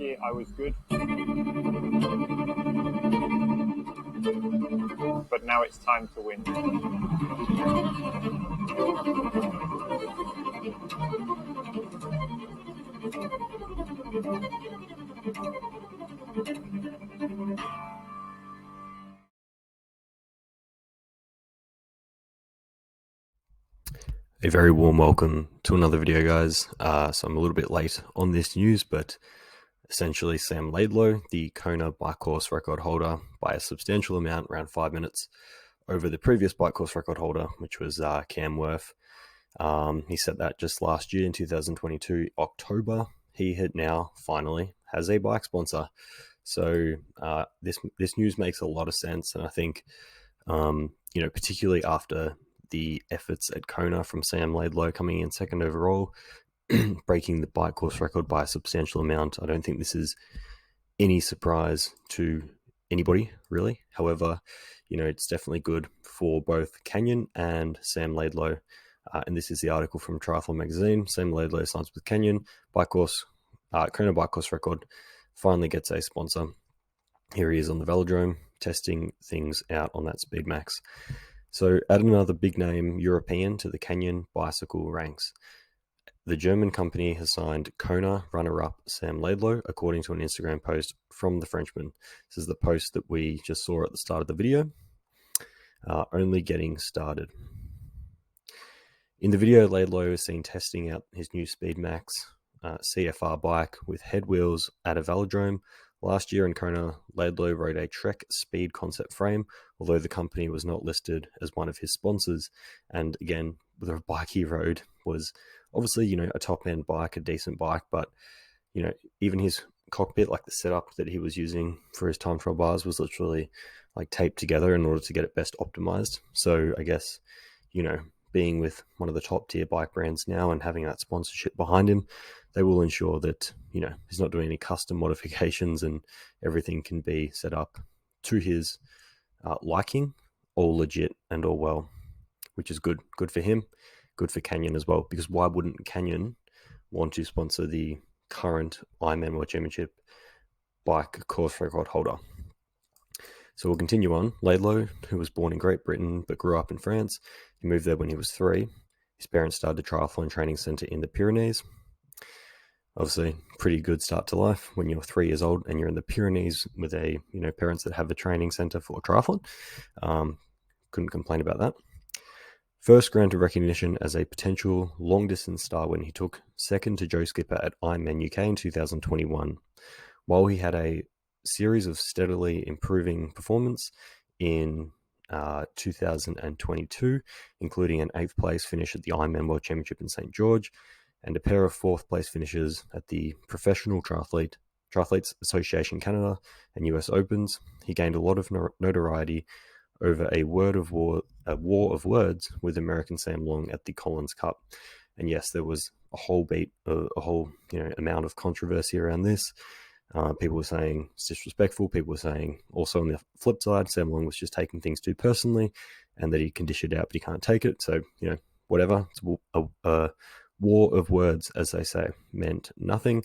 year I was good, but now it's time to win. A very warm welcome to another video, guys. So I'm a little bit late on this news, but essentially Sam Laidlow, the Kona bike course record holder by a substantial amount, around 5 minutes, over the previous bike course record holder, which was Cam Worth. He set that just last year in 2022, October. He now finally has a bike sponsor. So this news makes a lot of sense, and I think particularly after the efforts at Kona from Sam Laidlow coming in second overall, breaking the bike course record by a substantial amount. I don't think this is any surprise to anybody, really. However, it's definitely good for both Canyon and Sam Laidlow. And this is the article from Triathlon magazine. Sam Laidlow signs with Canyon. Kona bike course record finally gets a sponsor. Here he is on the velodrome, testing things out on that Speedmax. So add another big name European to the Canyon bicycle ranks. The German company has signed Kona runner-up Sam Laidlow, according to an Instagram post from the Frenchman. This is the post that we just saw at the start of the video. Only getting started. In the video, Laidlow is seen testing out his new Speedmax CFR bike with head wheels at a velodrome. Last year in Kona, Laidlow rode a Trek Speed concept frame, although the company was not listed as one of his sponsors. And again, the bike he rode was obviously, a top-end bike, a decent bike, but, even his cockpit, like the setup that he was using for his time trial bars was literally like taped together in order to get it best optimized. So I guess, being with one of the top-tier bike brands now and having that sponsorship behind him, they will ensure that, he's not doing any custom modifications and everything can be set up to his liking, all legit and all well, which is good. Good for him, good for Canyon as well, because why wouldn't Canyon want to sponsor the current Ironman World Championship bike course record holder? So we'll continue on. Laidlow, who was born in Great Britain but grew up in France, he moved there when he was 3. His parents started the Triathlon training center in the Pyrenees. Obviously, pretty good start to life when you're 3 years old and you're in the Pyrenees with parents that have a training center for triathlon. Couldn't complain about that. First granted recognition as a potential long-distance star when he took second to Joe Skipper at Ironman UK in 2021. While he had a series of steadily improving performance in 2022, including an 8th place finish at the Ironman World Championship in St. George, and a pair of 4th place finishes at the Professional Triathletes Association Canada and US Opens. He gained a lot of notoriety over a war of words with American Sam Long at the Collins Cup. And yes, there was a whole amount of controversy around this. People were saying it's disrespectful. People were saying also on the flip side, Sam Long was just taking things too personally and that he can dish it out, but he can't take it. So, whatever. It's a war of words, as they say, meant nothing.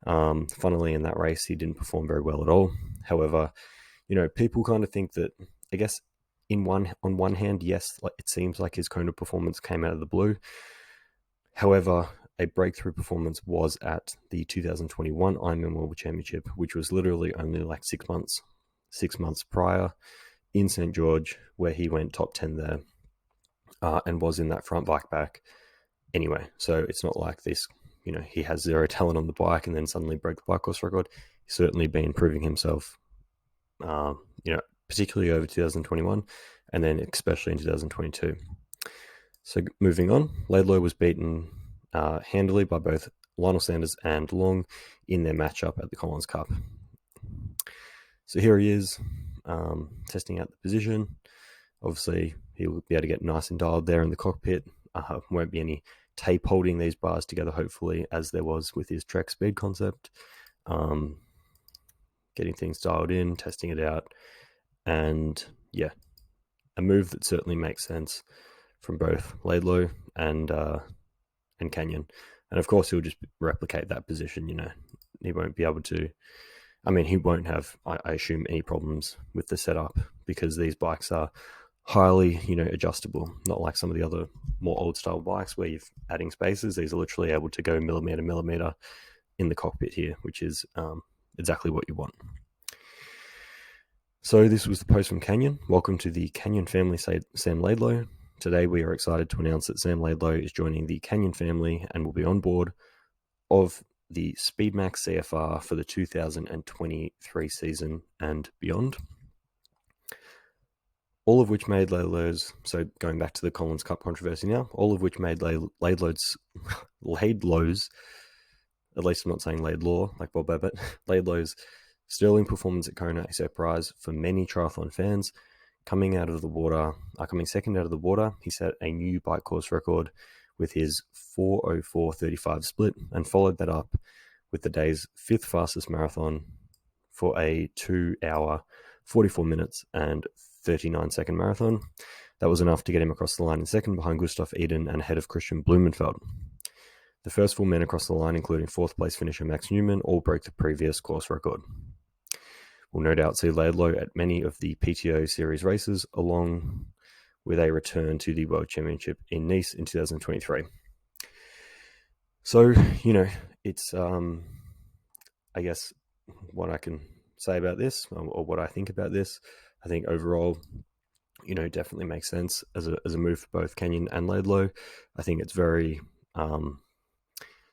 Funnily, in that race, he didn't perform very well at all. However, people kind of think that, I guess, on one hand, yes, like it seems like his Kona performance came out of the blue. However, a breakthrough performance was at the 2021 Ironman World Championship, which was literally only like 6 months prior in St. George, where he went top 10 there and was in that front bike pack. Anyway, so it's not like this, he has zero talent on the bike and then suddenly broke the bike course record. He's certainly been proving himself, particularly over 2021 and then especially in 2022. So moving on, Laidlow was beaten handily by both Lionel Sanders and Long in their matchup at the Collins Cup. So here he is, testing out the position. Obviously, he'll be able to get nice and dialed there in the cockpit. Won't be any tape holding these bars together, hopefully, as there was with his Trek Speed concept. Getting things dialed in, testing it out, and yeah, a move that certainly makes sense from both Laidlow and Canyon. And of course, he'll just replicate that position, won't be able to. I mean, he won't have, I assume, any problems with the setup because these bikes are highly, adjustable. Not like some of the other more old style bikes where you're adding spaces. These are literally able to go millimeter in the cockpit here, which is exactly what you want. So this was the post from Canyon. Welcome to the Canyon family, Sam Laidlow. Today we are excited to announce that Sam Laidlow is joining the Canyon family and will be on board of the Speedmax CFR for the 2023 season and beyond. All of which made Laidlows, so going back to the Collins Cup controversy now, all of which made Laidlows, at least I'm not saying Laidlaw like Bob Babbitt, Laidlow's sterling performance at Kona a surprise for many triathlon fans. Coming second out of the water, he set a new bike course record with his 4:04:35 split and followed that up with the day's fifth fastest marathon for a 2 hour, 44 minutes and 39-second marathon. That was enough to get him across the line in second behind Gustav, Iden and ahead of Kristian Blummenfelt. The first four men across the line, including fourth place finisher Max Newman, all broke the previous course record. We'll no doubt see Laidlow at many of the PTO series races, along with a return to the World Championship in Nice in 2023. So, it's, I guess, what I can say about this, or what I think about this. I think overall, definitely makes sense as a move for both Canyon and Laidlow. I think it's very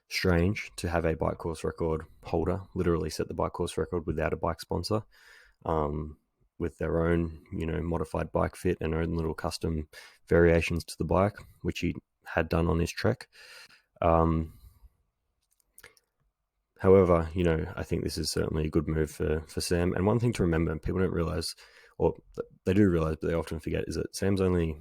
strange to have a bike course record holder literally set the bike course record without a bike sponsor, with their own, modified bike fit and own little custom variations to the bike, which he had done on his trek. However, I think this is certainly a good move for Sam. And one thing to remember, people don't realize, or they do realize, but they often forget, is that Sam's only,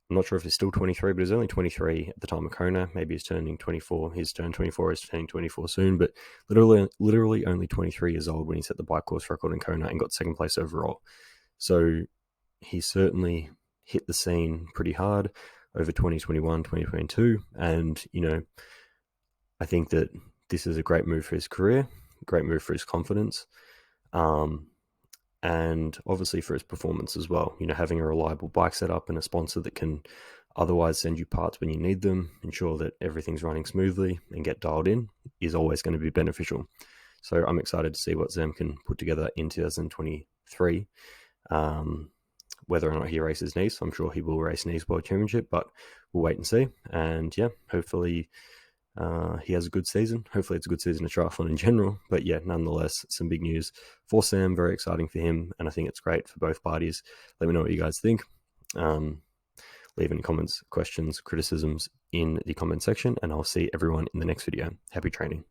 I'm not sure if he's still 23, but he's only 23 at the time of Kona. Maybe he's turning 24. He's turned 24, he's turning 24 soon, but literally only 23 years old when he set the bike course record in Kona and got second place overall. So he certainly hit the scene pretty hard over 2021, 2022. And, I think that this is a great move for his career, great move for his confidence, and obviously for his performance as well. Having a reliable bike setup and a sponsor that can otherwise send you parts when you need them, ensure that everything's running smoothly and get dialed in, is always going to be beneficial. So I'm excited to see what Sam can put together in 2023. Whether or not he races Nice, I'm sure he will race Nice World Championship, but we'll wait and see. And yeah, hopefully he has a good season. Hopefully it's a good season of triathlon in general. But yeah, nonetheless, some big news for Sam. Very exciting for him. And I think it's great for both parties. Let me know what you guys think. Leave any comments, questions, criticisms in the comment section. And I'll see everyone in the next video. Happy training.